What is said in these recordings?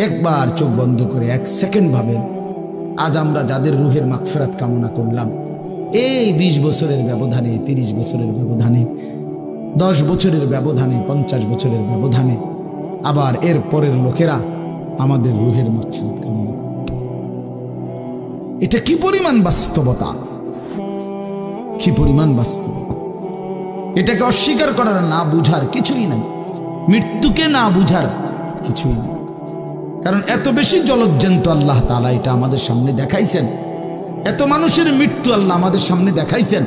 একবার চোখ বন্ধ করে 1 সেকেন্ড ভাবেন, আজ আমরা যাদের রুহের মাগফিরাত কামনা করলাম, এই 20 বছরের ব্যবধানে, 30 বছরের ব্যবধানে, 10 বছরের ব্যবধানে, 50 বছরের ব্যবধানে আবার এর পরের লোকেরা আমাদের রুহের মাগফিরাত কামনা করে। এটা কি পরিমাণ বাস্তবতা, কি পরিমাণ বাস্তব! এটাকে অস্বীকার করার, না বুঝার কিছুই নাই, মৃত্যুকে না বুঝার কিছুই নেই। কারণ এত বেশি জলজ্জান্ত আল্লাহ তাআলা এটা আমাদের সামনে দেখাইছেন, এত মানুষের মৃত্যু আল্লাহ আমাদের সামনে দেখাইছেন,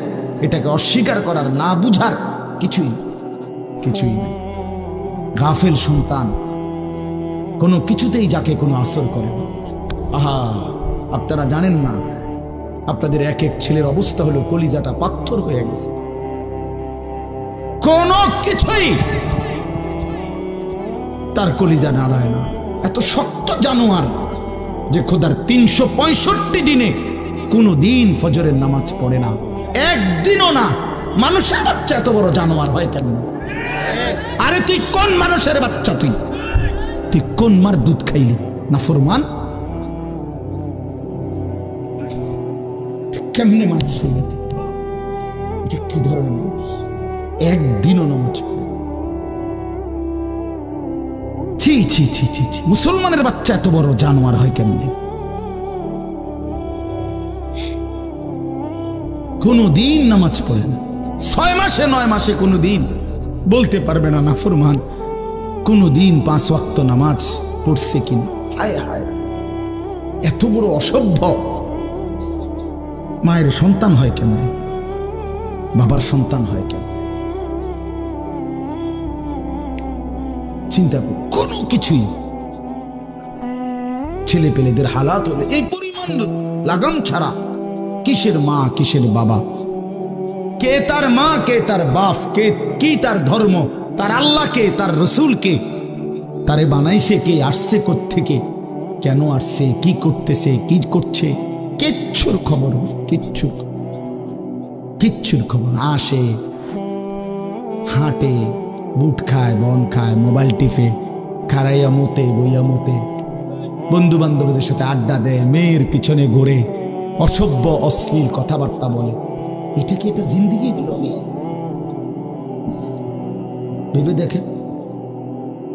এটাকে অস্বীকার করার, না বুঝার কিছুই কিছুই নেই। গাফেল সন্তান কোনো কিছুতেই যাকে কোনো আসর করে না। আহা, আপনারা জানেন না, আপনাদের এক এক ছেলের অবস্থা হলো কলিজাটা পাথর হয়ে গেছে, কোনো কিছুই তার কলিজা নাড়ায় না। এত শক্ত জানোয়ার যে খোদার 365 দিনে কোনো দিন ফজরের নামাজ পড়ে না, একদিনও না। মানুষের বাচ্চা এত বড় জানোয়ার হয় কেন? আরে তুই কোন মানুষের বাচ্চা? তুই কোন মার দুধ খাইলি? নাফরমান! কেমনে মানুষ হইল? কি ধরনের মানুষ? একদিনও নামাজ পড়ে? ছি ছি ছি ছি ছি! মুসলমানের বাচ্চা এত বড় জানোয়ার হয় কেমনে? কোনদিন নামাজ পড়ে না, 6 মাসে 9 মাসে কোনদিন বলতে পারবে না নাফরমান কোনদিন 5 ওয়াক্ত নামাজ পড়ছে কিনা। হায় হায়, এত বড় অসভ্য! মায়ের সন্তান হয় কেমনে? বাবার সন্তান হয় কেমনে? চিন্তা করো, কোনো কিছুই ছেলে পেলেদের হালাত হলে এই পরিমাণ লাগাম ছাড়া। কিসের মা, কিসের বাবা, কে তার মা, কে তার বাপ, কে কি তার ধর্ম, তার আল্লাহ কে, তার রসুল কে, তারে বানাইছে কে, আসছে কোত্থেকে, কেন আসছে, কি করতেছে, কি করছে, কিচ্ছুর খবর, কিচ্ছুর খবর। আসে, হাঁটে, বুট খায়, বন খায়, মোবাইল টিপে, খারাইয়া মতে, বইয়া মতে, বন্ধু বান্ধবদের সাথে আড্ডা দেয়, মেয়ের পিছনে ঘুরে, অসভ্য অশ্লীল কথাবার্তা বলে। এটা কি এটা জিন্দিগি হলো? ভেবে দেখেন।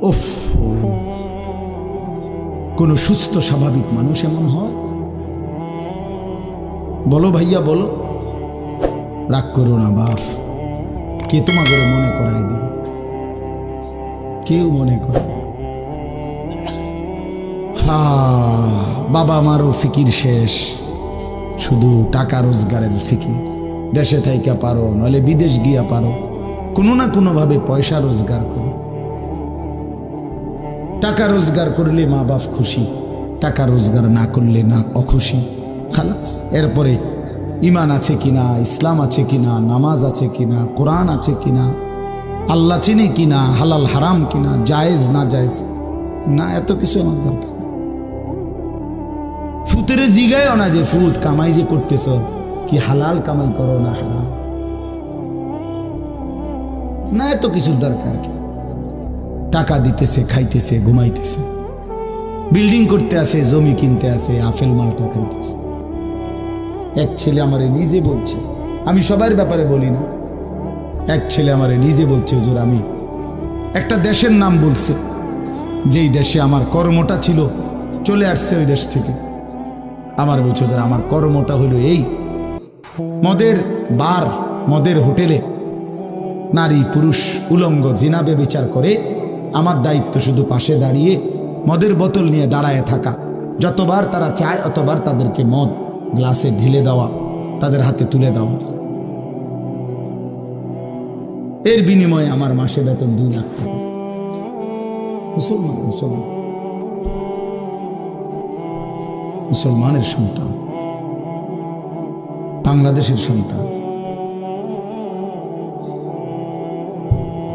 উফ, কোন সুস্থ স্বাভাবিক মানুষ এমন হয়? বলো ভাইয়া, বলো। রাগ করো না বাপ, কে তোমাকে মনে করাই দিবে? কেউ মনে করে। বাবা আমারও ফিকির শেষ, শুধু টাকা রোজগারের ফিকির। দেশে থাইকা পারো, নইলে বিদেশ গিয়া পারো, কোনো না কোনো ভাবে পয়সা রোজগার করো। টাকা রোজগার করলে মা বাপ খুশি, টাকা রোজগার না করলে না অখুশি, খালাস। এরপরে ইমান আছে কিনা, ইসলাম আছে কিনা, নামাজ আছে কিনা, কোরআন আছে কিনা, আল্লাহ চিনে কিনা, হালাল হারাম কিনা, জায়েজ না জায়েজ না, এত কিছু আমার দরকার। ফুতেরে জিগায়ও না যে ফুত কামাই যে করতেছ, কি হালাল কামাই করো না হারাম না, এত কিছুর দরকার কি? টাকা দিতেছে, খাইতেছে, ঘুমাইতেছে, বিল্ডিং করতে আসে, জমি কিনতে আসে, আফেল মালটা খাইতেছে। এক ছেলে আমারে নিজে বলছে, আমি সবার ব্যাপারে বলি না, এক ছেলে আমারে নিজে বলছে, হুজুর আমি একটা দেশের নাম বলছে, যেই দেশে আমার কর্মটা ছিল, চলে আসছে ওই দেশ থেকে। আমার বলছে, হুজুর আমার কর্মটা হলো এই, মদের বার, মদের হোটেলে নারী পুরুষ উলঙ্গ জিনা ব্যভিচার করে, আমার দায়িত্ব শুধু পাশে দাঁড়িয়ে মদের বোতল নিয়ে দাঁড়ায় থাকা, যতবার তারা চায় অতবার তাদেরকে মদ গ্লাসে ঢেলে দেওয়া, তাদের হাতে তুলে দেওয়া। এর বিনিময়ে আমার মাসে বেতন 2 লাখ টাকা। মুসলমান, মুসলমান, মুসলমানের সন্তান, বাংলাদেশের সন্তান।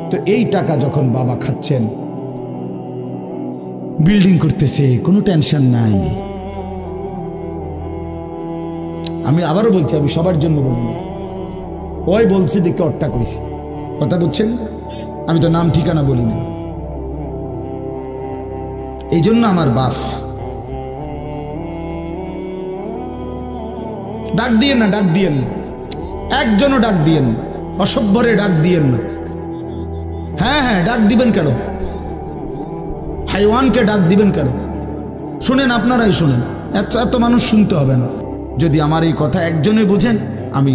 তো এই টাকা যখন বাবা খাচ্ছেন, বিল্ডিং করতেছে, কোনো টেনশন নাই। আমি আবারও বলছি, আমি সবার জন্য বলি, ওই বলছি দেখে অট্টা কইছি, কথা বুঝছেন? আমি তো নাম ঠিকানা বলি না। এই জন্য আমার বাপ, ডাক দিয়েন না, ডাক দিয়েন না, একজনও ডাক দিয়েন না, অসভ্যরে ডাক দিয়েন না। হ্যাঁ হ্যাঁ, ডাক দিবেন কেন? হাইওয়ানকে ডাক দিবেন কেন? শুনেন, আপনারাই শুনেন, এত এত মানুষ শুনতে হবে না। যদি আমার এই কথা একজনে বুঝেন, আমি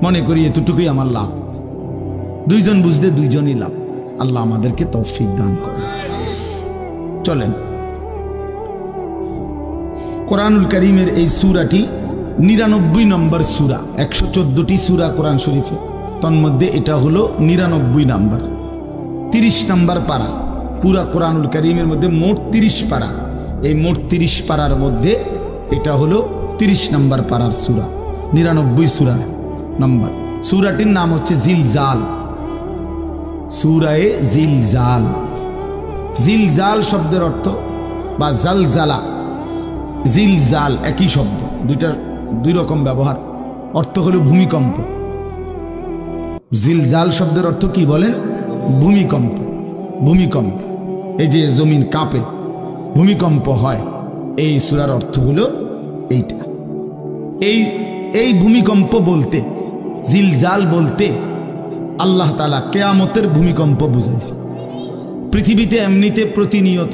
মনে করি এতটুকুই আমার লাভ। দুইজন বুঝতে দুইজনই লাভ। আল্লাহ আমাদেরকে তৌফিক দান করে। চলেন, কোরআনুল কারীমের এই সূরাটি 99 নম্বর সূরা। 114টি সূরা কোরআন শরীফে, তন্মধ্যে এটা হলো 99 নম্বর, 30 নম্বর পারা। পুরা কোরআনুল কারীমের মধ্যে মোট 30 পারা। এই মোট 30 পারার মধ্যে এটা হলো 30 নম্বর পারার সূরা, 99 সূরা নম্বর। সূরাটির নাম হচ্ছে জিলজাল, সূরায়ে জিলজাল। জিলজাল শব্দের অর্থ বা জালজালা, জিলজাল একই শব্দ, দুই রকম ব্যবহার। অর্থ হলো ভূমিকম্প। জিলজাল শব্দের অর্থ কি বলেন? ভূমিকম্প। ভূমিকম্প, এই যে জমিন কাঁপে, ভূমিকম্প হয়, এই সূরার অর্থ হলো এইটা। এই ভূমিকম্প বলতে, জিলজাল বলতে আল্লাহ তাআলা কিয়ামতের ভূমিকম্প বুঝাইছে। পৃথিবীতে এমনিতে প্রতিনিয়ত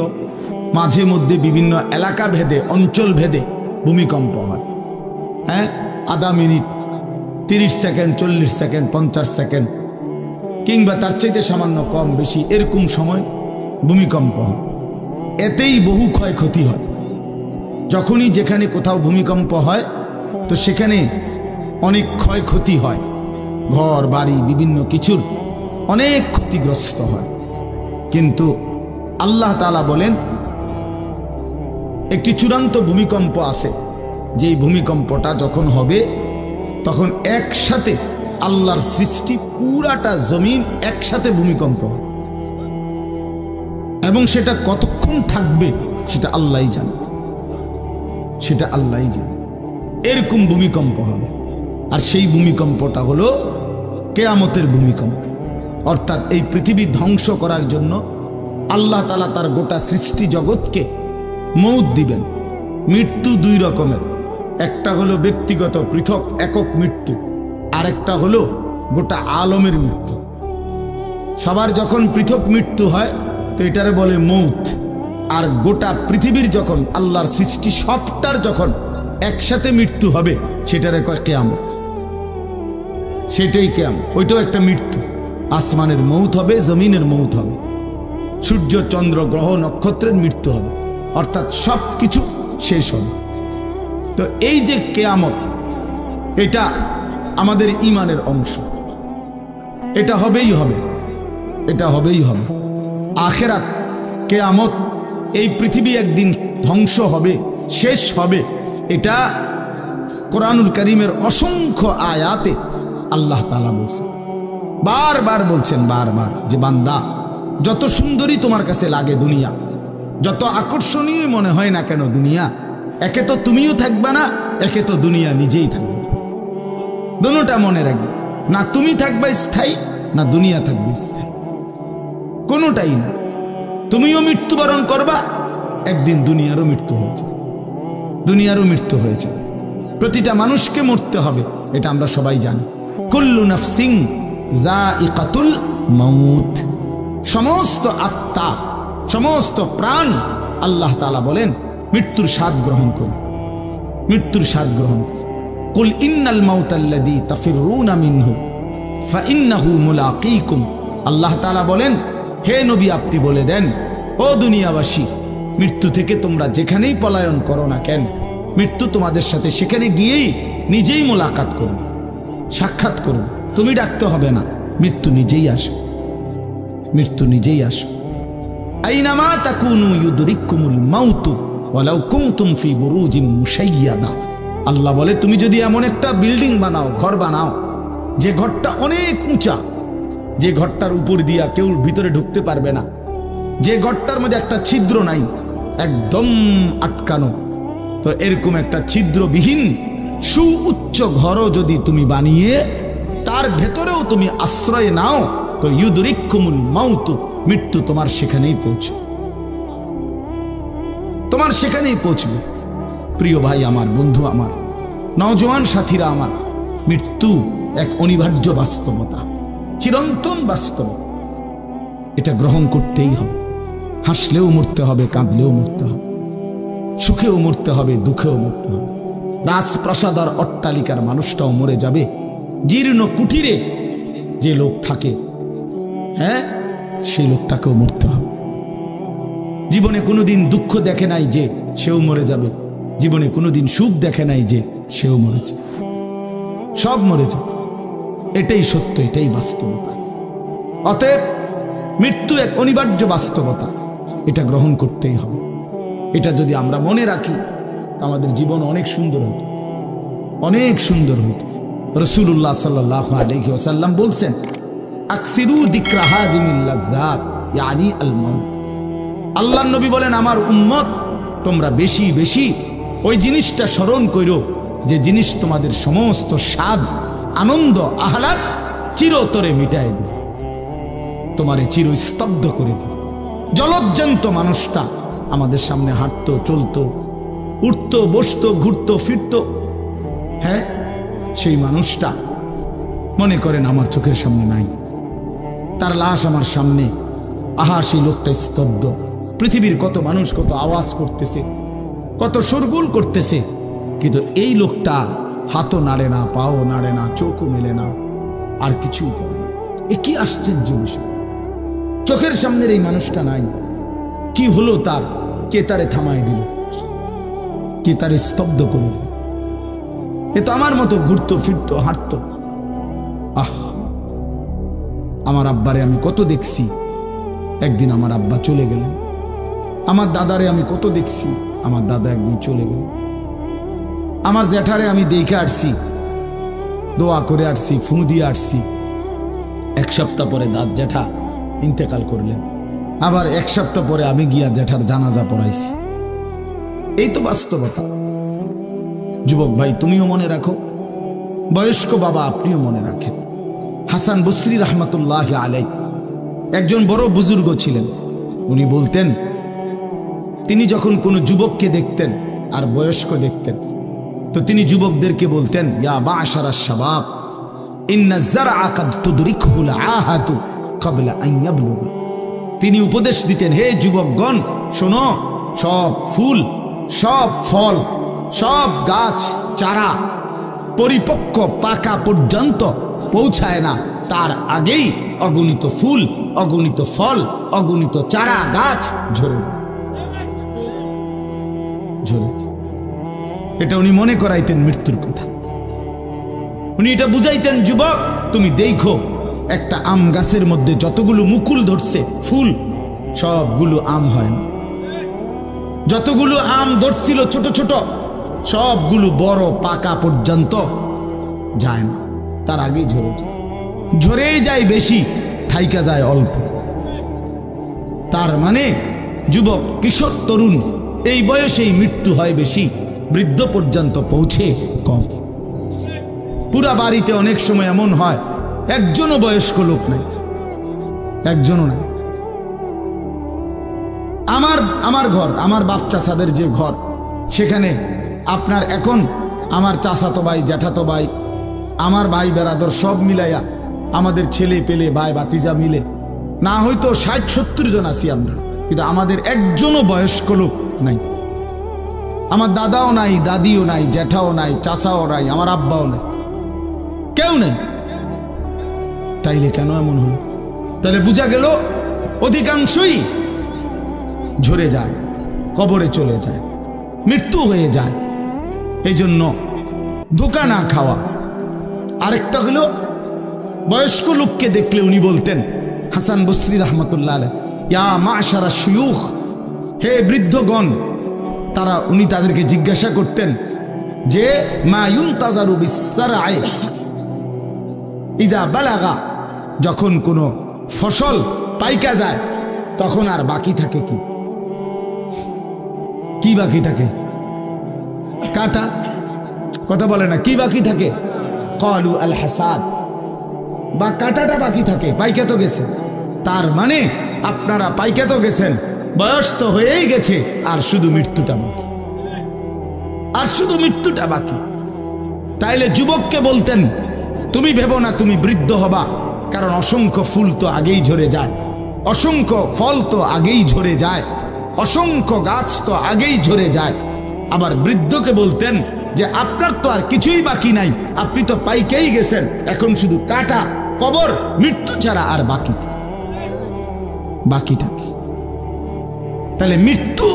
মাঝে মধ্যে বিভিন্ন এলাকা ভেদে, অঞ্চল ভেদে ভূমিকম্প হয়। হ্যাঁ, আধা মিনিট, 30 সেকেন্ড, 40 সেকেন্ড, 50 সেকেন্ড, কিংবা তার চাইতে সামান্য কম বেশি এরকম সময় ভূমিকম্প হয়। এতেই বহু ক্ষয়ক্ষতি হয়। যখনই যেখানে কোথাও ভূমিকম্প হয়, তো সেখানে অনেক ক্ষয়ক্ষতি হয়, ঘর বাড়ি বিভিন্ন কিছুর অনেক ক্ষতিগ্রস্ত হয়। কিন্তু আল্লাহ তাআলা বলেন একটি চূড়ান্ত ভূমিকম্প আছে, যেই ভূমিকম্পটা যখন হবে তখন একসাথে আল্লাহর সৃষ্টি পুরাটা জমিন একসাথে ভূমিকম্প, এবং সেটা কতক্ষণ থাকবে সেটা আল্লাহই জানে, সেটা আল্লাহই জানে। এরকম ভূমিকম্প হবে। আর সেই ভূমিকম্পটা হলো কিয়ামতের ভূমিকম্প। অর্থাৎ এই পৃথিবী ধ্বংস করার জন্য আল্লাহ তাআলা তার গোটা সৃষ্টি জগৎকে মউত দিবেন। মৃত্যু দুই রকমের, একটা হলো ব্যক্তিগত পৃথক একক মৃত্যু, আর একটা হলো গোটা আলমের মৃত্যু। সবার যখন পৃথক মৃত্যু হয় তো এটারে বলে মউত। আর গোটা পৃথিবীর যখন আল্লাহর সৃষ্টি সবটার যখন একসাথে মৃত্যু হবে সেটারে কয় কিয়ামত। সেটাই কিয়ামত, ওইটাও একটা মৃত্যু। আসমানের মউত হবে, জমিনের মউত হবে, সূর্য চন্দ্র গ্রহ নক্ষত্রের মৃত্যু হবে, অর্থাৎ সব কিছু শেষ হবে। তো এই যে কিয়ামত, এটা আমাদের ঈমানের অংশ, এটা হবেই হবে, এটা হবেই হবে। আখিরাত, কিয়ামত, এই পৃথিবী একদিন ধ্বংস হবে, শেষ হবে, এটা কোরআনুল কারীমের অসংখ্য আয়াতে আল্লাহ তাআলা বলছেন, বারবার বলছেন, বারবার, যে বান্দা যত সুন্দরী তোমার কাছে লাগে দুনিয়া, যত আকর্ষণীয় মনে হয় না কেন দুনিয়া, একে তো তুমিও থাকবে না, একে তো দুনিয়া নিজেই থাকবে। দুটোটা মনে রাখবে, না তুমি থাকবে স্থায়ী, না দুনিয়া থাকবে স্থায়ী, কোনোটাই না। তুমিও মৃত্যুবরণ করবা, একদিন দুনিয়ারও মৃত্যু হয়েছে, দুনিয়ারও মৃত্যু হয়েছে। প্রতিটা মানুষকে মরতে হবে, এটা আমরা সবাই জানি। কুল্লু নাফসিন যায়িকাতুল মাউত, সমস্ত আত্মা, সমস্ত প্রাণ, আল্লাহ তাআলা বলেন মৃত্যুর স্বাদ গ্রহণ করুন, মৃত্যুর স্বাদ গ্রহণ করুন। কুল ইন্নাল মাউতাল্লাযী তাফিরুনা মিনহু ফাইন্নাহু মুলাকীকুম। আল্লাহ তাআলা বলেন, হে নবী আপনি বলে দেন, ও দুনিয়াবাসী, মৃত্যু থেকে তোমরা যেখানেই পলায়ন করো না কেন, মৃত্যু তোমাদের সাথে সেখানে গিয়েই নিজেই মোলাকাত করুন, সাক্ষাৎ করুন। তুমি ডাকতে হবে না, মৃত্যু নিজেই আসে, মৃত্যু নিজেই আসে। আইনামা তাকুনু ইউদরিকুমুল মাউতু ওয়ালাউ কুনতুম ফি বুরুজিন মুশাইয়াদা। আল্লাহ বলে, তুমি যদি এমন একটা বিল্ডিং বানাও, ঘর বানাও, যে ঘরটা অনেক উঁচা, যে ঘরটার উপর দিয়া কেউ ভিতরে ঢুকতে পারবে না, যে ঘরটার মধ্যে একটা ছিদ্র নাই, একদম আটকানো, তো এরকম একটা ছিদ্রবিহীন সুউচ্চ ঘরও যদি তুমি বানিয়ে তার ভেতরেও তুমি আশ্রয় নাও, তো ইউদরিকুমুল মাউতু, মৃত্যু তোমার সেখানেই পৌঁছে। তোমার সেখানেই পৌঁছবে। প্রিয় ভাই আমার, বন্ধু আমার, নওজোয়ান সাথীরা আমার, মৃত্যু এক অনিবার্য বাস্তবতা, চিরন্তন বাস্তবতা। এটা গ্রহণ করতেই হবে। হাসলেও মরতে হবে, কাঁদলেও মরতে হবে, সুখেও মরতে হবে, দুঃখেও মরতে হবে। রাজপ্রাসাদ আর অট্টালিকার মানুষটাও মরে যাবে, জীর্ণ কুটিরে যে লোক থাকে, হ্যাঁ, সেই লোকটাকেও মরতে হবে। জীবনে কোনোদিন দুঃখ দেখে নাই যে সেও মরে যাবে, জীবনে কোনোদিন সুখ দেখে নাই যে সেও মরে যাবে, সব মরে যাবে। এটাই সত্য, এটাই বাস্তবতা। অতএব মৃত্যু এক অনিবার্য বাস্তবতা, এটা গ্রহণ করতেই হবে। এটা যদি আমরা মনে রাখি, আমাদের জীবন অনেক সুন্দর হতো, অনেক সুন্দর হতো। রাসূলুল্লাহ সাল্লাল্লাহু আলাইহি ওয়াসাল্লাম বলছেন, আকসিরু যিকরা হাযিহিল লাযযাত ইয়ানি আল মাউত। আল্লাহর নবী বলেন, আমার উম্মত তোমরা বেশি বেশি ওই জিনিসটা স্মরণ করো যে জিনিস তোমাদের সমস্ত স্বাদ, আনন্দ, আহ্লাদ চিরতরে মিটায় দেবে, তোমারে চিরস্তব্ধ করে দেবে। জলজ্জান্ত মানুষটা আমাদের সামনে হাঁটতো, চলতো, উঠতো, বসতো, ঘুরতো, ফিরতো, হ্যাঁ, সেই মানুষটা মনে করেন আমার চোখের সামনে নাই, তার লাশ আমার সামনে। আহা, সেই লোকটা স্তব্ধ। পৃথিবীর কত মানুষ কত আওয়াজ করতেছে, কত শোরগোল করতেছে, কিন্তু এই লোকটা হাতও নাড়ে না, পাও নাড়ে না, চোখও মেলে না, আর কিছুই করে না। এ কি আশ্চর্য বিষয়! চোখের সামনের এই মানুষটা নাই, কি হলো তার? কে তারে থামায় দিল? কে তারে স্তব্ধ করে দিল? এ তো আমার মতো ঘুরতো, ফিরতো, হাঁটতো। আহ, আমার আব্বারে আমি কত দেখছি, একদিন আমার আব্বা চলে গেলেন। আমার দাদারে আমি কত দেখছি, আমার দাদা একদিন চলে গেলেন। আমার জ্যাঠারে আমি দেখে আসছি, দোয়া করে আসছি, ফু দিয়ে আসছি। এক সপ্তাহ পরে দাদ জ্যাঠা ইন্তেকাল করলেন, আবার এক সপ্তাহ পরে আমি গিয়া জ্যাঠার জানাজা পড়াইছি। এই তো বাস্তবতা। যুবক ভাই, তুমিও মনে রাখো, বয়স্ক বাবা আপনিও মনে রাখেন। হাসান বসরি রহমতুল্লাহ আলাইহি একজন বড় বুজুর্গ ছিলেন। উনি বলতেন, তিনি যখন কোনো যুবককে দেখতেন আর বয়স্ক দেখতেন, তো তিনি যুবকদেরকে বলতেন, ইয়া মা'শারাশ শাবাব ইন্না যারআ কাদ তুদরিকুহুল আহাতু ক্বাবলা আন ইয়াবলুগা। তিনি উপদেশ দিতেন, হে যুবকগণ শোনো, সব ফুল, সব ফল, সব গাছ চারা পরিপক্ক পাকা পর্যন্ত পৌঁছায় না, তার আগেই অগণিত ফুল, অগণিত ফল, অগণিত চারা গাছ ঝরে যায়। এটা উনি মনে করাইতেন মৃত্যুর কথা। উনি এটা বুঝাইতেন, যুবক তুমি দেখো, একটা আম গাছের মধ্যে যতগুলো মুকুল ধরছে, ফুল, সবগুলো আম হয় না। যতগুলো আম ধরছিল ছোট ছোট, সবগুলো বড় পাকা পর্যন্ত যায় না, তার আগেই ঝরে যায়। ঝরেই যায় বেশি, থাইকা যায় অল্প। তার মানে যুবক, কিশোর, তরুণ এই বয়সেই মৃত্যু হয় বেশি, বৃদ্ধ পর্যন্ত পৌঁছে কম। পুরা বাড়িতে অনেক সময় এমন হয় একজনও বয়স্ক লোক নাই, একজনও নাই। আমার ঘর, আমার বাপ চাচাদের যে ঘর, সেখানে আপনার এখন আমার চাচাতো ভাই, জ্যাঠাতো ভাই, আমার ভাই বেরাদর সব মিলাইয়া আমাদের ছেলে পেলে ভাই ভাতিজা মিলে না হয়তো 60-70 জন আছি আমরা, কিন্তু আমাদের একজনও বয়স্ক লোক নাই। আমার দাদাও নাই, দাদিও নাই, জ্যাঠাও নাই, চাচাও নাই, আমার আব্বাও নাই, কেউ নেই। তাইলে কেন এমন হলো? তাহলে বোঝা গেল অধিকাংশই ঝরে যায়, কবরে চলে যায়, মৃত্যু হয়ে যায়। এই জন্য ধোঁকা না খাওয়া। আরেকটা হলো, বয়স্ক লোককে দেখলে উনি বলতেন, হাসান বসরি রহমতুল্লাহ আলাইহি, ইয়া মা'শারা শুয়ুখ, হে বৃদ্ধগণ। উনি তাদেরকে জিজ্ঞাসা করতেন যে, মা ইউনতাজারু বিসসারআই ইযা বালাগা, যখন কোনো ফসল পাইকা যায় তখন আর বাকি থাকে কি? কি বাকি থাকে? কাটা। কথা বলে না, কি বাকি থাকে? ক্বালু আল হাসাদ, বা কাটাটা বাকি থাকে, পাইকা তো গেছে। তার মানে আপনারা পাইকা তো গেছেন, বয়স তো হয়েই গেছে, আর শুধু মৃত্যুটা বাকি, আর শুধু মৃত্যুটা বাকি। তাইলে যুবককে বলতেন, তুমি ভেবো না তুমি বৃদ্ধ হবা, কারণ অসংখ্য ফুল তো আগেই ঝরে যায়, অসংখ্য ফল তো আগেই ঝরে যায়, অসংখ্য গাছ তো আগেই ঝরে যায়। আবার বৃদ্ধকে বলতেন যে আপনার তো আর কিছুই বাকি নাই, আপনি তো পাইকেই গেছেন, এখন শুধু কাটা, কবর, মৃত্যু ছাড়া আর বাকিটা কি? তাহলে মৃত্যু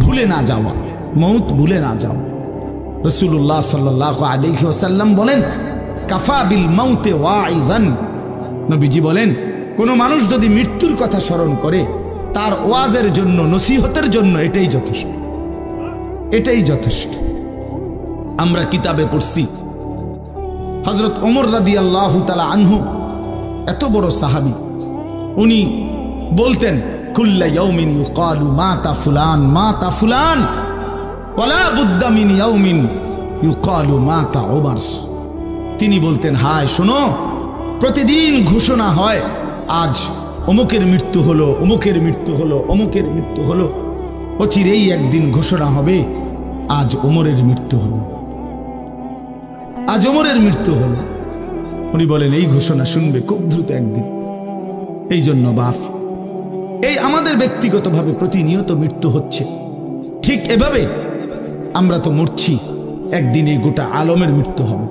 ভুলে না যাওয়া, মৌত ভুলে না যাওয়া। রাসূলুল্লাহ সাল্লাল্লাহু আলাইহি ওয়াসাল্লাম বলেন, কাফা বিল মাউতে ওয়াইজান। নবীজি বলেন, কোনো মানুষ যদি মৃত্যুর কথা স্মরণ করে, তার ওয়াজের জন্য, নসিহতের জন্য এটাই যথেষ্ট, এটাই যথেষ্ট। আমরা কিতাবে পড়ছি, হযরত ওমর রাদিয়াল্লাহু তাআলা আনহু, এত বড় সাহাবী, উনি বলতেন, কুল্লা ইয়াউমিন ইউকালু মাতা ফুলান মাতা ফুলান ওয়ালা বুদ্দা মিন ইয়াউমিন ইউকালু মাতা ওমর। তিনি বলতেন, হায় শোনো, প্রতিদিন ঘোষণা হয় আজ অমুকের মৃত্যু হলো, অমুকের মৃত্যু হলো, অমুকের মৃত্যু হলো। অচিরেই একদিন ঘোষণা হবে আজ ওমরের মৃত্যু হলো, আজ ওমরের মৃত্যু হলো। উনি বলেন, এই ঘোষণা শুনবে খুব দ্রুত একদিন। এই জন্য বাপ, এই আমাদের ব্যক্তিগতভাবে প্রতিনিয়ত মৃত্যু হচ্ছে, ঠিক এভাবে আমরা তো মরছি, একদিন এই গোটা আলমের মৃত্যু হবে,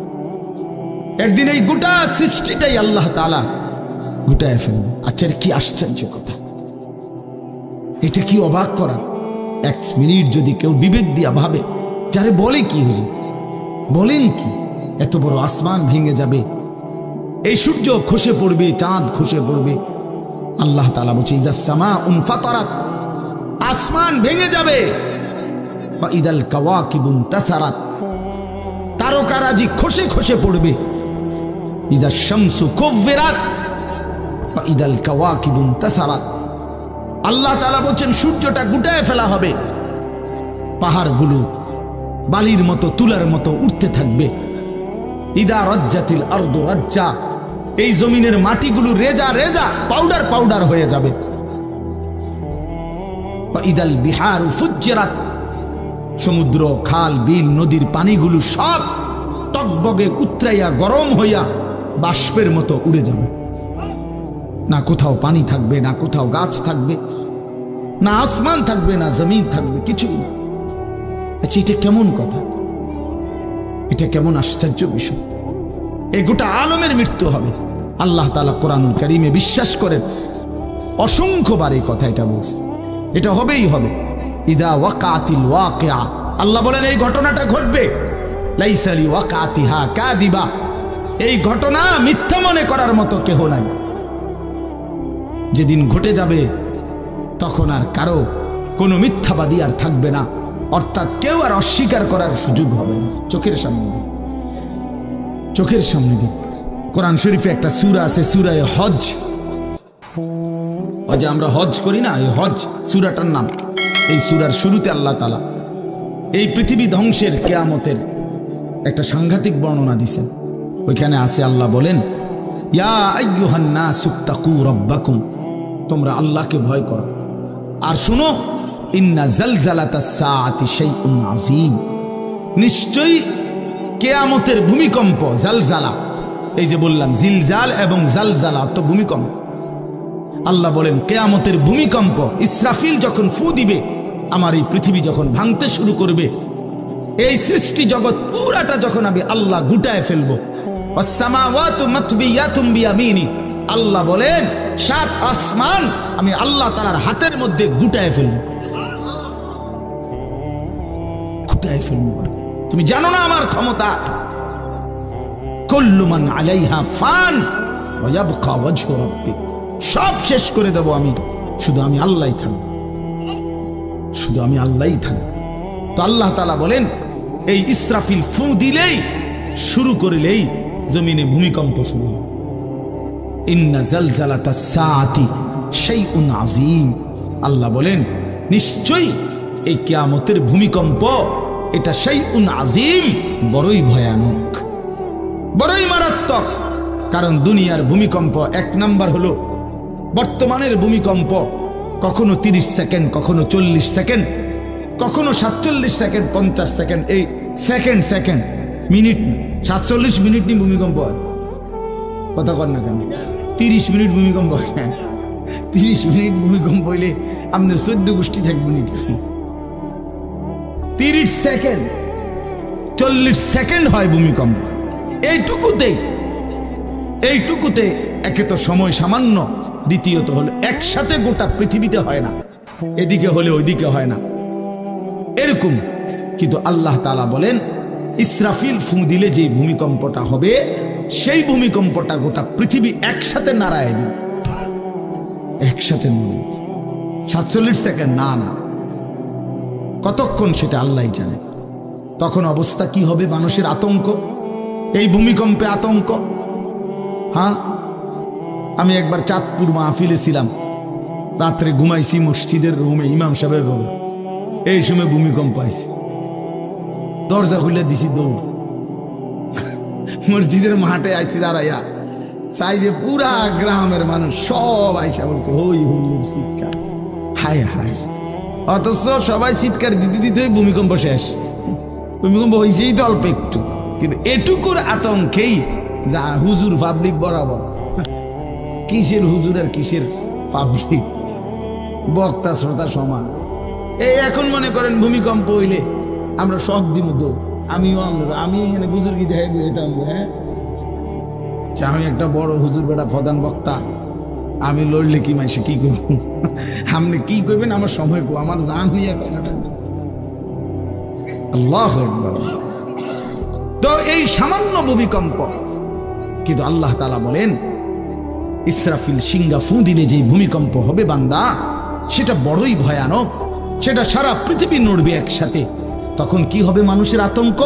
একদিন এই গোটা সৃষ্টিটাই আল্লাহ তাআলা গুটায় ফেলবে। আচ্ছা, কি আশ্চর্য কথা, এটা কি অবাক করা। এক মিনিট যদি কেউ বিবেক দিয়া ভাবে, যারে বলে কি হুজুর, বলেন কি, এত বড় আসমান ভেঙে যাবে, এই সূর্য খসে পড়বে, চাঁদ খসে পড়বে। আল্লাহ তাআলা বলছে, ইযাস সামাউন ফাতারাত, আসমান ভেঙে যাবে, ওয়া ইদাল কাওয়াকিবুন তাসারাত, তারকারাজি খসে খসে পড়বে, ইযাস শামসু কুব্বিরাত ওয়া ইদাল কাওয়াকিবুন তাসারাত। আল্লাহ তাআলা বলেন, সূর্যটা গুটায় ফেলা হবে, পাহাড়গুলো বালির মতো, তুলার মতো উঠতে থাকবে। ইদা রাজ্জাতিল আরদু রাজ্জা, এই জমিনের মাটিগুলো রেজা রেজা, পাউডার পাউডার হয়ে যাবে। ওয়া ইদাল বিহারু ফুজ্জিরাত, সমুদ্র, খাল, বিল, নদীর পানিগুলো সব টকবগে উতরাইয়া গরম হইয়া বাষ্পের মতো উড়ে যাবে। না কোথাও পানি থাকবে, না কোথাও গাছ থাকবে, না আসমান থাকবে, না জমিন থাকবে, কিছুই না। আচ্ছা, এটা কেমন কথা, এটা কেমন আশ্চর্য বিষয়। এই গোটা আলমের মৃত্যু হবে। আল্লাহ তাআলা কোরআনুল কারীমে বিশ্বাস করেন, অসংখ্যবার এই কথা এটা বলছে, এটা হবেই হবে। ইদা ওয়াকাতিল ওয়াকিআ, আল্লাহ বলেন এই ঘটনাটা ঘটবে। লাইসা লিওয়াকাতিহা কাযিবা, এই ঘটনা মিথ্যা মনে করার মতো কেহ নাই। যেদিন ঘটে যাবে তখন আর কারো কোনো মিথ্যাবাদী আর থাকবে না, অর্থাৎ কেউ আর অস্বীকার করার সুযোগ হবে না। চোখের সামনে দিন, চোখের সামনে দিন। কোরআন শরীফে একটা সূরা আছে, সূরা হজ। যে আমরা হজ করি না, এই হজ সূরাটার নাম। এই সূরার শুরুতে আল্লাহ তাআলা এই পৃথিবী ধ্বংসের, কিয়ামতের একটা সাংঘাতিক বর্ণনা দিয়েছেন। ওইখানে আছে, আল্লাহ বলেন, ইয়া আইয়ুহান নাসুত্তাকু রাব্বাকুম, তোমরা আল্লাহকে ভয় করো। আর শুনো, ইন্না জালজালাতাস সাআতি শাইউন আযীম, নিশ্চয়ই কিয়ামতের ভূমিকম্প, জালজালা, এই যে বললাম জিলজাল এবং জালজালা অর্থ ভূমিকম্প। আল্লাহ বলেন কিয়ামতের ভূমিকম্প, ইসরাফিল যখন ফু দিবে, আমার এই পৃথিবী যখন ভাঙতে শুরু করবে, এই সৃষ্টি জগৎ পুরাটা যখন আমি আল্লাহ গুটায় ফেলবো, ওয়াসসামাওয়াতু মাতবিয়াতুম বিয়ামিনি, আল্লাহ বলেন 7 আসমান আমি আল্লাহ তাআলার হাতের মধ্যে গুটায় ফেলবো, গুটায় ফেলবো। তুমি জানো না আমার ক্ষমতা। কুল্লু মান আলাইহা ফান ওয়া ইয়াবকা ওয়াজহু রাব্বিক, সব শেষ করে দেব আমি, শুধু আমি আল্লাহই থাকব, শুধু আমি আল্লাহই থাকব। তো আল্লাহ তাআলা বলেন, এই ইসরাফিল ফু দিলেই, শুরু করলেই জমিনে ভূমিকম্প শুরু হবে। ইন্না জালজালাতাস সাআতি শাইউন আযীম, আল্লাহ বলেন নিশ্চয়ই এই কিয়ামতের ভূমিকম্প, এটা শাইউন আযীম, বড়ই ভয়ানক, বড়ই মারাত্মক। কারণ দুনিয়ার ভূমিকম্প, এক নাম্বার হলো বর্তমানের ভূমিকম্প, কখনো 30 সেকেন্ড, কখনো 40 সেকেন্ড, কখনো 47 সেকেন্ড, 50 সেকেন্ড, এই সেকেন্ড সেকেন্ড মিনিট 47 মিনিট নি ভূমিকম্প হয়। কথা কর না কেন? 30 মিনিট ভূমিকম্প হয়। 30 মিনিট ভূমিকম্প হইলে আমাদের 14 গোষ্ঠী থাকবে নি। 30 সেকেন্ড 40 সেকেন্ড হয় ভূমিকম্প। এইটুকুতে একে তো সময় সামান্য, দ্বিতীয়ত হলো একসাথে গোটা পৃথিবীতে হয় না, এদিকে হলে ওইদিকে হয় না এরকম। কিন্তু আল্লাহ তাআলা বলেন ইসরাফিল ফু দিলে যে ভূমিকম্পটা হবে, সেই ভূমিকম্পটা গোটা পৃথিবী একসাথে নাড়ায় দিবে, একসাথে নড়ে। 47 সেকেন্ড না, কতক্ষণ সেটা আল্লাহই জানে। তখন অবস্থা কি হবে? মানুষের আতঙ্ক, এই ভূমিকম্পে আতঙ্ক। হ্যাঁ, আমি একবার চাঁদপুর মাহফিলে ছিলাম, রাত্রে ঘুমাইছি মসজিদের রুমে, ইমাম সাহেবের রুমে। এই সময় ভূমিকম্প আইছে, দরজা খুলে দিছি দৌড়। মসজিদের মাঠে আইছি দাঁড়াইয়া, চাই যে পুরা গ্রামের মানুষ সব আইসা বলছে হই হুল্লোড় চিৎকার, হায় হায়। অথচ সবাই চিৎকার দিতে দিতে ভূমিকম্প শেষ। ভূমিকম্প হয়েছেই তো অল্প একটু, কিন্তু এটুকুর আতঙ্কেই যা হুজুর পাবলিক বরাবর। কিসের হুজুর আর কিসের পাবলিক, বক্তা শ্রোতা সমান। এই এখন মনে করেন ভূমিকম্প হইলে আমরা সব দিন দৌড়, আমি এখানে বুজুর্গি দেখাইব, এটা হ্যাঁ আমি একটা বড় হুজুর বেটা প্রধান বক্তা, আমি লড়লে কি মাইসে কি করব? আপনি কি করবেন? আমার সময় কো, আমার জান নিয়ে কথাটা। আল্লাহু আকবার। তো এই সামান্য ভূমিকম্প, কিন্তু আল্লাহ তাআলা বলেন ইসরাফিল সিংহা ফু দিলে যে ভূমিকম্প হবে বান্দা, সেটা বড়ই ভয়ানক, সেটা সারা পৃথিবী নড়বে একসাথে। তখন কি হবে? মানুষের আতঙ্ক।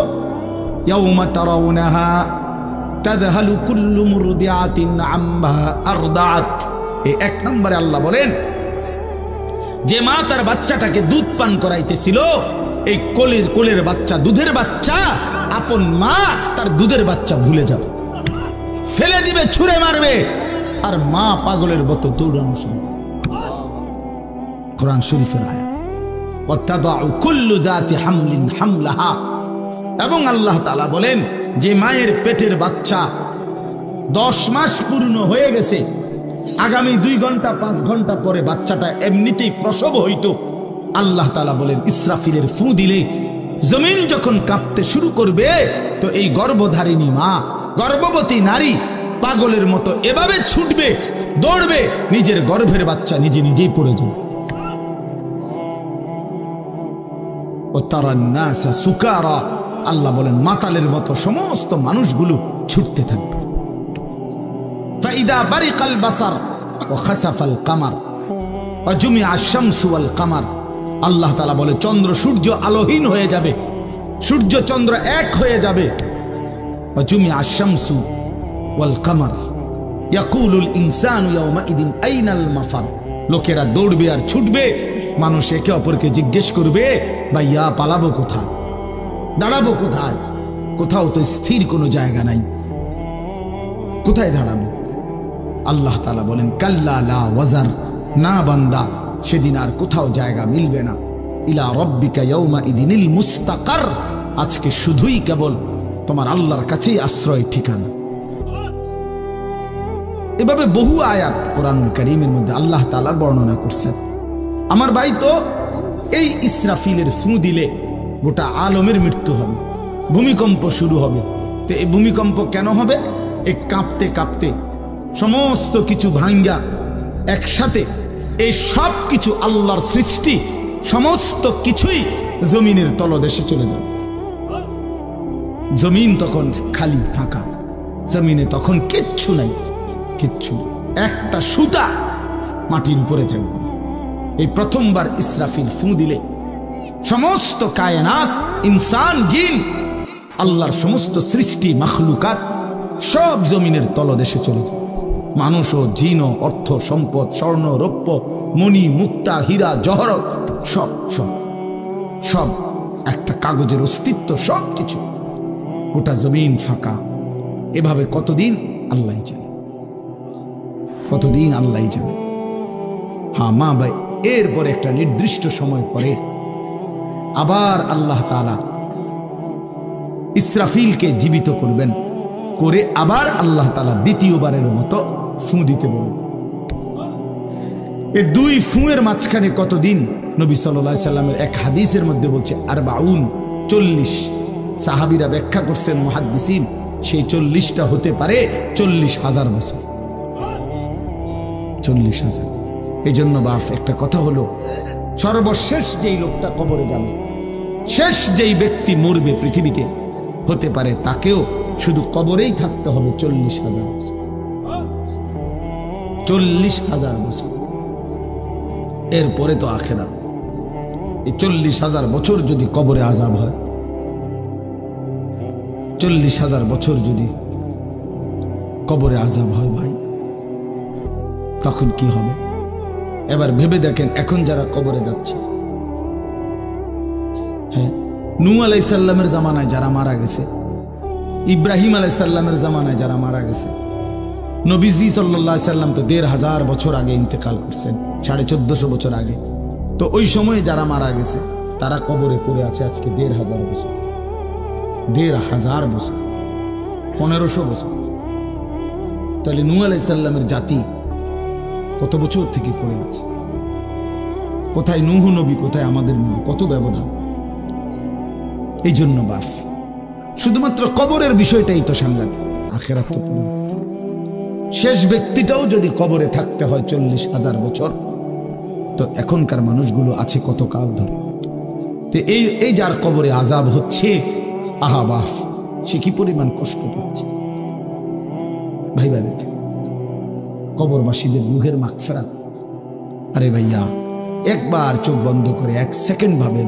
ইয়াউমা তারাউনাহা তাযহালু কুল্লু মুরদিআতিন আম্মা আরদাআত। এই 1 নম্বরে আল্লাহ বলেন যে মা তার বাচ্চাটাকে দুধ পান করাইতেছিল, এই কোলের বাচ্চা, দুধের বাচ্চা, আপন মা তার দুধের বাচ্চা ভুলে যাবে, ফেলে দিবে, ছুঁড়ে মারবে, আর মা পাগলের মতো দৌড়ানো শুরু। কোরআন শরীফের আয়াত। ওয়াতাদাউ কুল্লু যাতি হামলিন হামলাহা। এবং আল্লাহ তাআলা বলেন যে মায়ের পেটের বাচ্চা 10 মাস পূর্ণ হয়ে গেছে, আগামী 2 ঘন্টা 5 ঘন্টা পরে বাচ্চাটা এমনিতেই প্রসব হইতো। আল্লাহ তাআলা বলেন ইসরাফিলের ফু দিলে জমিন যখন কাঁপতে শুরু করবে, তো এই গর্ভধারিণী মা, গর্ভবতী নারী পাগলের মতো এভাবে ছুটবে, দৌড়বে, নিজের গর্ভের বাচ্চা নিজেই পড়ে যাবে। ও তারান নাসা সুকারা, আল্লাহ বলেন মাতালের মতো সমস্ত মানুষগুলো ছুটতে থাকবে। ফাইদা বারিকাল বাসার ওয়া খাসাফাল কামার ওয়া জুমিআ আশ-শামসু ওয়াল কামার। আল্লাহ তাআলা বলে চন্দ্র সূর্য আলোহীন হয়ে যাবে, সূর্য চন্দ্র এক হয়ে যাবে। ওয়া জুমিআ আশ-শামসু ওয়াল কামার ইয়াকুলুল ইনসানু ইয়াওমাইদিন আইনাল মাফার। লোকেরা দৌড়বে আর ছুটবে, মানুষ একে অপরকে জিজ্ঞেস করবে ভাইয়া পালাবো কোথায়, দাঁড়াবো কোথায়? কোথাও তো স্থির কোনো জায়গা নাই, কোথায় দাঁড়াবো? আল্লাহ তাআলা বলেন কাল্লা লা ওয়াজার, না বান্দা, সেদিন আর কোথাও জায়গা মিলবে না। ইলা রাব্বিকা ইয়াওমাইদিনিল মুস্তাকার, আজকে শুধুই কেবল তোমার আল্লাহর কাছেই আশ্রয় ঠিকানা। এভাবে বহু আয়াত কোরআনুল কারীমের মধ্যে আল্লাহ তাআলা বর্ণনা করছেন। আমার ভাই, তো এই ইসরাফিলের ফু দিলে গোটা আলমের মৃত্যু হবে, ভূমিকম্প শুরু হবে। তো এই ভূমিকম্প কেন হবে? এই কাঁপতে কাঁপতে সমস্ত কিছু ভাঙ্গা একসাথে, এই সব কিছু আল্লাহর সৃষ্টি, সমস্ত কিছুই জমিনের তলদেশে চলে যাবে। জমিন তখন খালি ফাঁকা, জমিনে তখন কিচ্ছু নাই, কিচ্ছু, একটা সুতা মাটির উপরে থাকবে। এই প্রথমবার ইসরাফিল ফু দিলে সমস্ত কায়নাত, ইনসান, জিন, আল্লাহর সমস্ত সৃষ্টি, মাখলুকাত সব জমিনের তলদেশে চলে যায়। মানুষ ও জিন ও অর্থ সম্পদ, স্বর্ণ রৌপ্য মণি মুক্তা হীরা জহরত সব সব সব একটা কাগজের অস্তিত্ব, সব কিছু, গোটা জমিন ফাঁকা। এভাবে কতদিন আল্লাহই জানে, কতদিন আল্লাহই জানে। হ্যাঁ, এরপরে একটা নির্দিষ্ট সময় পরে আবার আল্লাহ তাআলা ইসরাফিলকে জীবিত করবেন, করে আবার আল্লাহ তাআলা দ্বিতীয়বারের মতো ফু দিতে বলবেন। এই দুই ফুঁয়ের মাঝখানে কতদিন? নবী সাল্লাল্লাহু আলাইহি সাল্লামের এক হাদিসের মধ্যে বলছে 40 সাহাবীরা ব্যাখ্যা করছেন মুহাদ্দিসিন, সেই 40টা হতে পারে 40,000 বছর। 40,000। এই জন্য বাপ একটা কথা হলো, সর্বশেষ যেই লোকটা কবরে যাবে, শেষ যেই ব্যক্তি মরবে পৃথিবীতে, হতে পারে তাকেও শুধু কবরেই থাকতে হবে 40,000 বছর। 40,000 বছর, এরপরে তো আখিরাত। এই 40,000 বছর যদি কবরে আযাব হয়, 40,000 বছর যদি কবরে আযাব হয় ভাই, তখন কি হবে? এবার ভেবে দেখেন, এখন যারা কবরে যাচ্ছে, হ্যাঁ, নূহ আলাইহিস সালামের জামানায় যারা মারা গেছে, ইব্রাহিম আলাইহিস সালামের জামানায় যারা মারা গেছে, নবীজি সাল্লাল্লাহু আলাইহি সাল্লাম তো 1,500 বছর আগে ইন্তেকাল করছেন, 1450 বছর আগে। তো ওই সময়ে যারা মারা গেছে তারা কবরে পড়ে আছে আজকে 1,500 বছর, 1,500 বছর, 1500 বছর। তাহলে নূহ আলাইহিস সালামের জাতি কত বছর থেকে পড়ে আছে? কোথায় নূহ নবী, কোথায় আমাদের নবী? কত ব্যবধান! এই জন্য বাপ, শুধুমাত্র কবরের বিষয়টাই তো সাংঘাতিক, আখিরাত তো পুরো। শেষ ব্যক্তিটাও যদি কবরে থাকতে হয় 40,000 বছর, তো এখনকার মানুষগুলো আছে কত কাল ধরে। তো এই যার কবরে আযাব হচ্ছে, আহা বাপ, সে কি পরিমাণ কষ্ট পাচ্ছে ভাইবা দেখে। কবরবাসীদের রূহের মাগফিরাত, আরে ভাইয়া একবার চোখ বন্ধ করে 1 সেকেন্ড ভাবেন,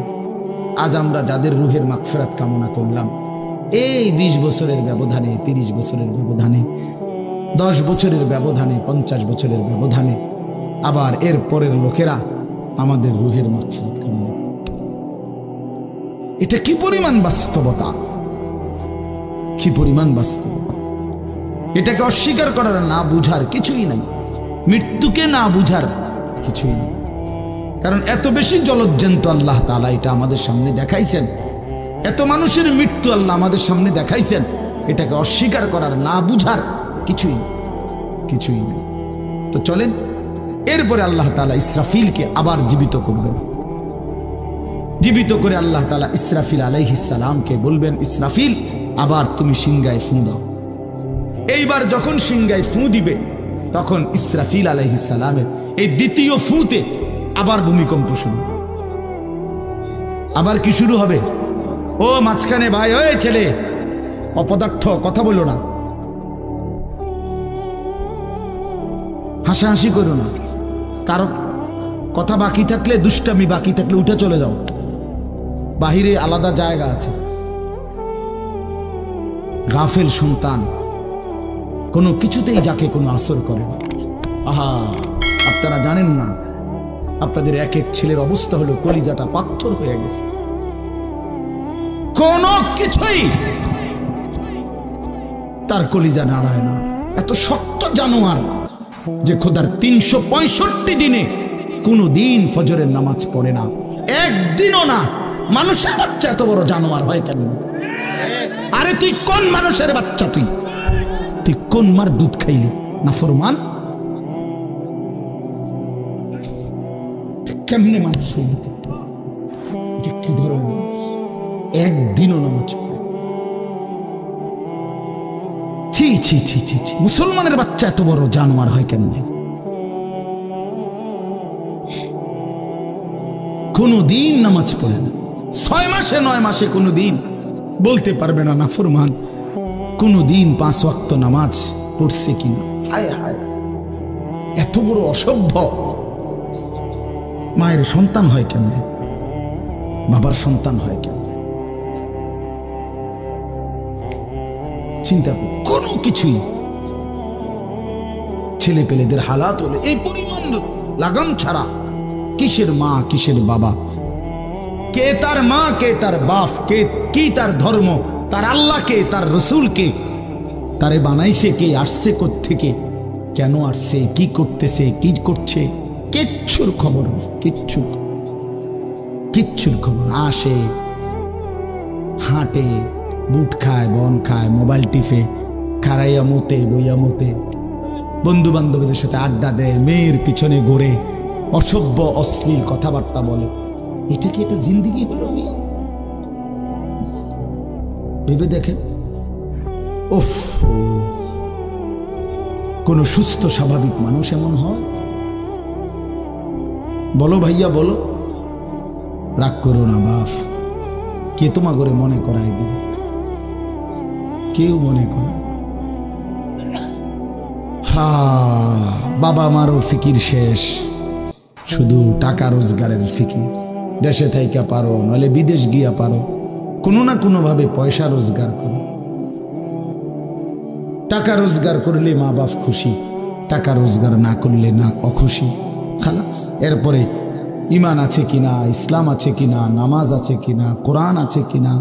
আজ আমরা যাদের রূহের মাগফিরাত কামনা করলাম, এই 20 বছরের ব্যবধানে, 30 বছরের ব্যবধানে, 10 বছরের ব্যবধানে, 50 বছরের ব্যবধানে আবার এর পরের লোকেরা আমাদের রূহের মাগফিরাত কামনা করে। এটা কি পরিমাণ বাস্তবতা, কি পরিমাণ বাস্তবতা! এটাকে অস্বীকার করার, না বুঝার কিছুই নাই, মৃত্যুকে না বুঝার কিছুই নেই। কারণ এত বেশি জলজ্জান্ত আল্লাহ তাআলা এটা আমাদের সামনে দেখাইছেন, এত মানুষের মৃত্যু আল্লাহ আমাদের সামনে দেখাইছেন, এটাকে অস্বীকার করার, না বুঝার কিছুই নেই। তো চলেন, এরপরে আল্লাহ তাআলা ইসরাফিলকে আবার জীবিত করবেন। জীবিত করে আল্লাহ তাআলা ইসরাফিল আলাইহিস সালামকে বলবেন, ইসরাফিল আবার তুমি সিংহায় ফু দাও। এইবার যখন সিংহায় ফু দিবে, তখন ইসরাফিল আলাইহিস সালামের এই দ্বিতীয় ফুতে আবার ভূমিকম্প শুরু। আবার কি শুরু হবে? ও মাঝখানে ভাই, ওই ছেলে অপদার্থ, কথা বলো না, হাসাহাসি করো না, কারো কথা বাকি থাকলে, দুষ্টামি বাকি থাকলে উঠে চলে যাও, বাহিরে আলাদা জায়গা আছে। গাফেল সন্তান কোনো কিছুতেই যাকে কোনো আসর করে না। আহা, আপনারা জানেন না, আপনাদের এক এক ছেলের অবস্থা হলো কলিজাটা পাথর হয়ে গেছে, কোনো কিছুই তার কলিজা নাড়ায় না। এত শক্ত জানোয়ার যে খোদার 365 দিনে কোনো দিন ফজরের নামাজ পড়ে না, একদিনও না। মানুষের বাচ্চা এত বড় জানোয়ার হয় কেন? আরে তুই কোন মানুষের বাচ্চা? তুই কোন মার দুধ খাইলি? নাফরমান! কেমনে মানুষ কি ধরনের? একদিনও নামাজ পড়ে? ছি ছি ছি ছি ছি! মুসলমানের বাচ্চা এত বড় জানোয়ার হয় কেমনে? কোনো দিন নামাজ পড়ে না, 6 মাসে 9 মাসে কোনো দিন বলতে পারবে না নাফরমান কোনো দিন 5 ওয়াক্ত নামাজ পড়ছে কিনা। হায় হায়, এত বড় অসভ্য! মায়ের সন্তান হয় কেমনে? বাবার সন্তান হয় কেমনে? চিন্তা কর, কোনো কিছুই। ছেলে পেলেদের হালাত হলে এই পরিমাণ লাগাম ছাড়া, কিসের মা কিসের বাবা, কে তার মা কে তার বাপ, কে কি তার ধর্ম, তার আল্লাহ কে, তার রসুল কে, তারে বানাইছে কে, আসছে কোত্থেকে, কেন আসছে, কি করতেছে, কি করছে, কিচ্ছু কিচ্ছুর খবর নেই, কিচ্ছুর খবর। আসে, হাঁটে, বুট খায়, বন খায়, মোবাইল টিপে, খাড়াইয়া মতে, বইয়া মতে, বন্ধু বান্ধবীদের সাথে আড্ডা দেয়, মেয়ের পিছনে ঘোরে, অসভ্য অশ্লীল কথাবার্তা বলে। এটা কি একটা জিন্দিগি হলো? ভেবে দেখেন। উফ, কোন সুস্থ স্বাভাবিক মানুষ এমন হয়? বলো ভাইয়া, বলো। রাগ করো না বাপ, কে তোমা করে মনে করাই দিবে? কেউ মনে করায়। হা, বাবা মারও ফিকির শেষ, শুধু টাকা রোজগারের ফিকির। দেশে থাইকা পারো, নইলে বিদেশ গিয়া পারো, কোনো না কোনো ভাবে পয়সা রোজগার করো। টাকা রোজগার করলে মা বাপ খুশি, টাকা রোজগার না করলে না অখুশি, খালাস। এরপরে ইমান আছে কিনা, ইসলাম আছে কিনা, নামাজ আছে কিনা, কোরআন আছে কিনা,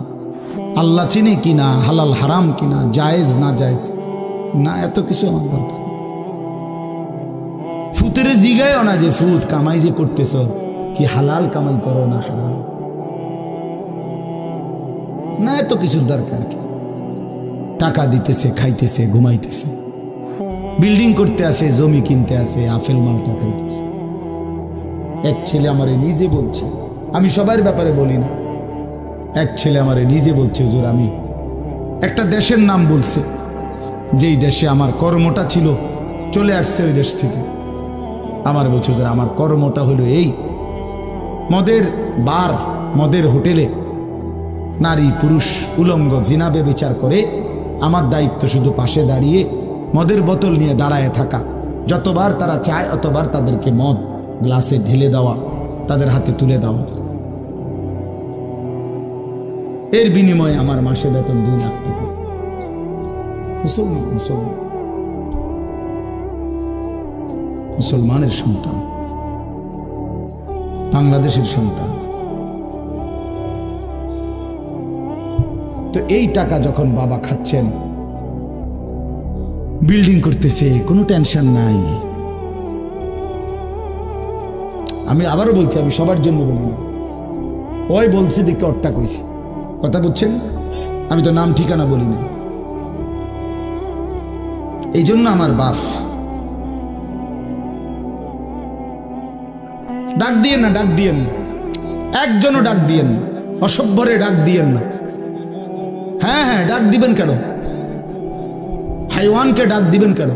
আল্লাহ চিনে কিনা, হালাল হারাম কিনা, জায়েজ না জায়েজ না, এত কিছু আমার দরকার। ফুতের জিগায়ও না যে ফুত কামাই যে করতেছ, কি হালাল কামাই করো না হারাম না, এত কিছুর দরকার কি? টাকা দিতেছে, খাইতেছে, ঘুমাইতেছে, বিল্ডিং করতে আসে, জমি কিনতে আসে, আফেল মালটা খাইতেছে। এক ছেলে আমারে নিজে বলছে, আমি সবার ব্যাপারে বলি না, এক ছেলে আমারে নিজে বলছে, হুজুর আমি একটা দেশের নাম বলছে, যেই দেশে আমার কর্মটা ছিল, চলে আসছে ওই দেশ থেকে। আমার বলছে, হুজুর আমার কর্মটা হলো এই, মদের বার, মদের হোটেলে নারী পুরুষ উলঙ্গ জিনাবে বিচার করে, আমার দায়িত্ব শুধু পাশে দাঁড়িয়ে মদের বোতল নিয়ে দাঁড়ায় থাকা, যতবার তারা চায় অতবার তাদেরকে মদ গ্লাসে ঢেলে দেওয়া, তাদের হাতে তুলে দেওয়া। এর বিনিময়ে আমার মাসে বেতন 2 লাখ টাকা। মুসলমানের সন্তান, বাংলাদেশের সন্তান। তো এই টাকা যখন বাবা খাচ্ছেন, বিল্ডিং করতেছে, কোনো টেনশন নাই। আমি আবারও বলছি, আমি সবার জন্য বলি না, ওই বলছি দেখে অট্টা কইছি, কথা বুঝছেন? আমি তো নাম ঠিকানা বলি না। এই জন্য আমার বাপ, ডাক দিয়েন না, ডাক দিয়েন না, একজনও ডাক দিয়েন না, অসভ্যরে ডাক দিয়েন না। হ্যাঁ হ্যাঁ, ডাক দিবেন কেন? হাইওয়ানকে ডাক দিবেন কেন?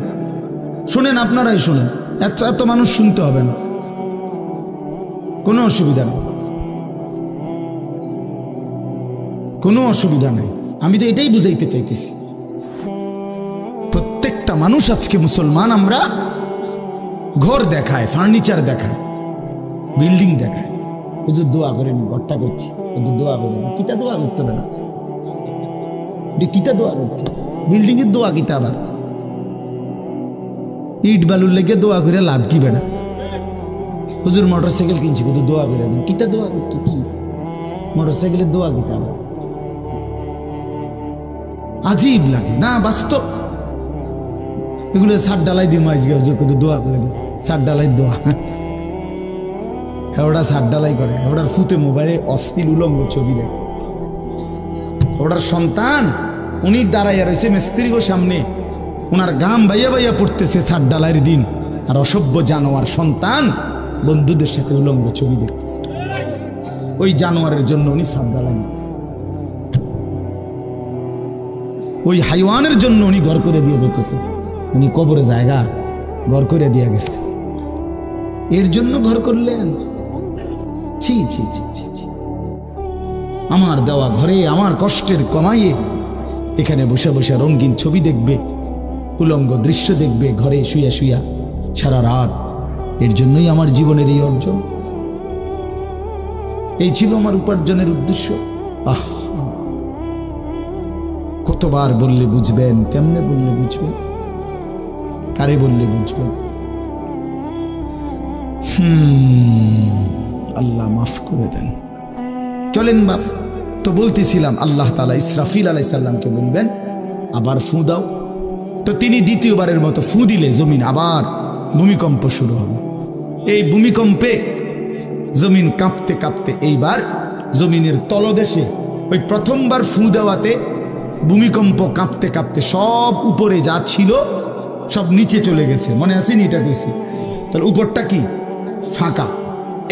শুনেন, আপনারাই শুনেন, এত এত মানুষ শুনতে হবে না, কোনো অসুবিধা নেই, কোনো অসুবিধা নেই। আমি তো এটাই বুঝাইতে চাইতেছি, প্রত্যেকটা মানুষ আজকে মুসলমান, আমরা ঘর দেখায়, ফার্নিচার দেখায়, বিল্ডিং দেখায়, হুজুর দোয়া করেন, ঘরটা করছি, হুজুর দোয়া করেন। কিতা দোয়া করতে হবে না, কিতা দোয়া করতে, বিল্ডিং এর দোয়া কিতা? আবার ইট বালুর লেগে দোয়া করে লাভ কি বেড়া? হুজুর মোটরসাইকেল কিনছি, হুজুর দোয়া করে দেন। কিতা দোয়া করতে? কি মোটরসাইকেলের দোয়া কিতা? আবার আজীব লাগে না? বাস্তব এগুলো সার ডালাই দিই মাইজকে, হুজুর কিন্তু দোয়া করে দিই, সার ডালাই দোয়া। ওটা সার ডালাই করে, ওটার ফুতে মোবাইলে অশ্লীল উলঙ্গ ছবি দেখে। ওটার সন্তান উনি দাঁড়াইয়া রয়েছে মিস্ত্রির সামনে, ওনার গাম বাইয়া বাইয়া পড়তেছে ছাদ ডালাইয়ের দিন, আর অসভ্য জানোয়ার সন্তান বন্ধুদের সাথে উলঙ্গ ছবি দেখতেছে। ওই জানোয়ারের জন্য উনি ছাদ ডালাই দিতেছে, ওই হাইওয়ানের জন্য উনি ঘর করে দিয়ে যেতেছে। উনি কবরে জায়গা ঘর করে দিয়ে গেছে, এর জন্য ঘর করলেন? ছি ছি ছি ছি ছি। আমার দেওয়া ঘরে আমার কষ্টের কমাইয়ে এখানে বসে বসে রঙিন ছবি দেখবে, উলঙ্গ দৃশ্য দেখবে ঘরে শুয়া শুয়া সারা রাত। এর জন্যই আমার জীবনের এই অর্জন, এই ছিল আমার উপার্জনের উদ্দেশ্য। আহ, কতবার বললে বুঝবেন? কেমনে বললে বুঝবেন? কারে বললে বুঝবেন? আল্লাহ মাফ করে দেন। চলেন বাপ, তো বলতেছিলাম আল্লাহ তাআলা ইসরাফিল আলাইহিস সালামকে বলবেন আবার ফু দাও। তো তিনি দ্বিতীয়বারের মতো ফু দিলে জমিন আবার ভূমিকম্প শুরু হবে। এই ভূমিকম্পে জমিন কাঁপতে কাঁপতে এইবার জমিনের তলদেশে ওই প্রথমবার ফু দেওয়াতে ভূমিকম্প কাঁপতে কাঁপতে সব উপরে যা ছিল সব নিচে চলে গেছে। মনে আসেনি এটা কইছি? তাহলে উপরটা কি? ফাঁকা।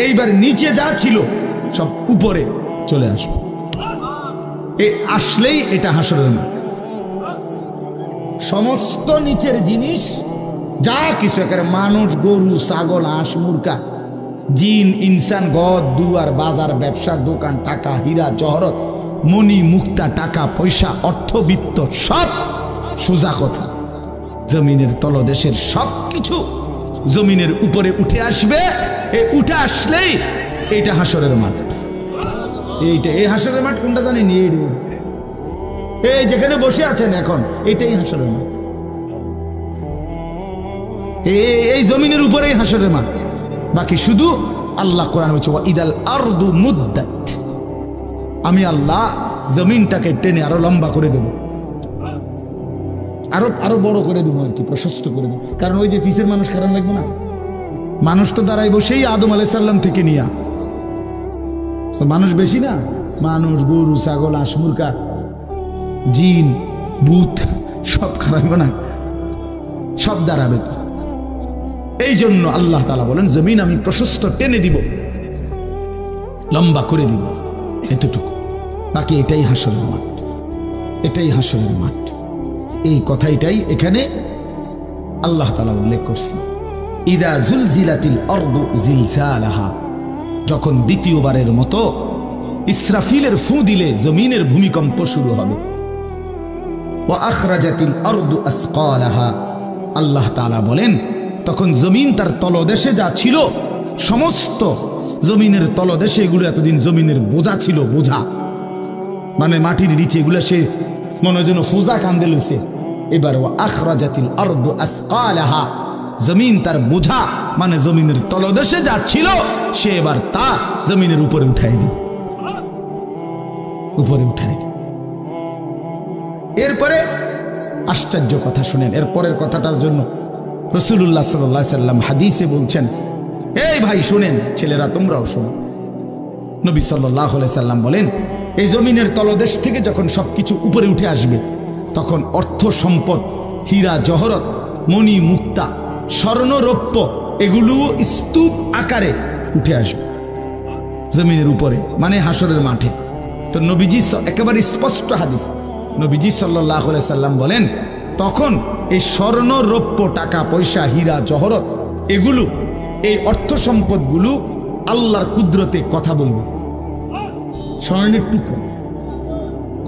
এইবার নিচে যা ছিল সব উপরে চলে আসবে। এই আসলেই এটা হাসরের মাঠ। সমস্ত নিচের জিনিস যা কিছু, একেবারে মানুষ, গরু, ছাগল, হাঁস, মুরগা, জিন, ইনসান, ঘর দুয়ার, বাজার, ব্যবসা, দোকান, টাকা, হীরা জহরত, মণি মুক্তা, টাকা পয়সা, অর্থবিত্ত, সব সোজা কথা জমিনের তলদেশের সব কিছু জমিনের উপরে উঠে আসবে। উঠে আসলেই এইটা হাসরের মাঠ। এইটা এই হাসরের মাঠ কোনটা জানেন? এই যেখানে বসে আছেন এখন, এটাই হাসরের মাঠ। এই জমিনের উপরেই হাসরের মাঠ। বাকি শুধু আল্লাহ কোরআন বলছে ইদাল আরদু মুদ্দাত, আমি আল্লাহ জমিনটাকে টেনে আরো লম্বা করে দেব, আরো বড় করে দেবো আর কি, প্রশস্ত করে দেবো। কারণ ওই যে পিসের মানুষ খারাপ লাগবে না? মানুষ তো দাঁড়াই বসেই আদম আলাইহিস সালাম থেকে নিয়া, তো মানুষ বেশি না? মানুষ, গরু, ছাগল, হাঁস, মুরগা, জিন, ভূত সব খারাপ না, সব দাঁড়াবে তো। এই জন্য আল্লাহ তাআলা বলেন জমিন আমি প্রশস্ত টেনে দিব, লম্বা করে দিব, এতটুকু। বাকি এটাই হাসরের মাঠ, এটাই হাসরের মাঠ। এই কথাটাই এখানে আল্লাহ তাআলা উল্লেখ করছেন। ইদা জুলজিলাতিল আরদু জিলজালাহা, যখন দ্বিতীয়বারের মতো ইসরাফিলের ফু দিলে জমিনের ভূমিকম্প শুরু হবে। ওয়া আখরাজাতিল আরদু আসকালাহা, আল্লাহ তাআলা বলেন তখন জমিন তার তলদেশে যা ছিল সমস্ত জমিনের তলদেশে, এগুলো এতদিন জমিনের বোঝা ছিল, বোঝা মানে মাটির নিচে, এগুলো সে মনে যেন ফুজা কান্দে লইছে। এবার ওয়া আখরাজাতিল আরদু আসকালাহা, জমিন তার বোঝা মানে জমিনের তলদেশে যা ছিল সে এবার তা জমিনের উপরে উঠাই দিবে, উপরে উঠাই দিবে। এরপরে আশ্চর্য কথা শুনেন, এর পরের কথাটার জন্য রাসূলুল্লাহ সাল্লাল্লাহু আলাইহি সাল্লাম হাদিসে বলছেন, এই ভাই শুনেন, ছেলেরা তোমরাও শোনো। নবী সাল্লাল্লাহু আলাইহি সাল্লাম বলেন এই জমিনের তলদেশ থেকে যখন সবকিছু উপরে উঠে আসবে তখন অর্থ সম্পদ, হীরা জহরত, মণি মুক্তা, স্বর্ণ রৌপ্য, এগুলো স্তূপ আকারে উঠে আসবে জমিনের উপরে, মানে হাসরের মাঠে। তো নবীজি একেবারে স্পষ্ট হাদিস, নবীজি সাল্লাল্লাহু আলাইহি সাল্লাম বলেন তখন এই স্বর্ণ রৌপ্য, টাকা পয়সা, হীরা জহরত, এগুলো এই অর্থ সম্পদগুলো আল্লাহর কুদরতে কথা বলবে। স্বর্ণের টুকরা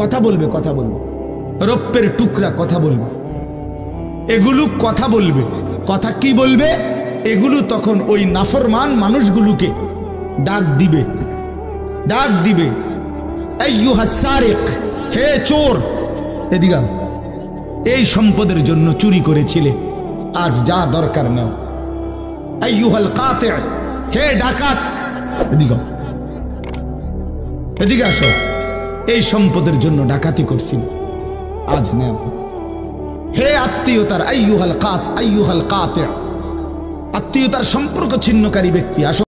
কথা বলবে, কথা বলবে, রৌপ্যের টুকরা কথা বলবে, এগুলো কথা বলবে। কথা কি বলবে? এগুলো তখন ওই নাফরমান মানুষগুলোকে ডাক দিবে, ডাক দিবে, আইয়ুহাস সারিক, হে চোর, এদিকে এই সম্পদের জন্য চুরি করেছিলে, আজ যা দরকার নাও। আইয়ুহাল কাতি', হে ডাকাত, এদিকে এদিকে আসো, এই সম্পদের জন্য ডাকাতি করছিল, আজ নাও। হে আত্মীয়তার, আইয়ুহাল কাতি', আত্মীয়তার সম্পর্ক ছিন্নকারী ব্যক্তি, আসো।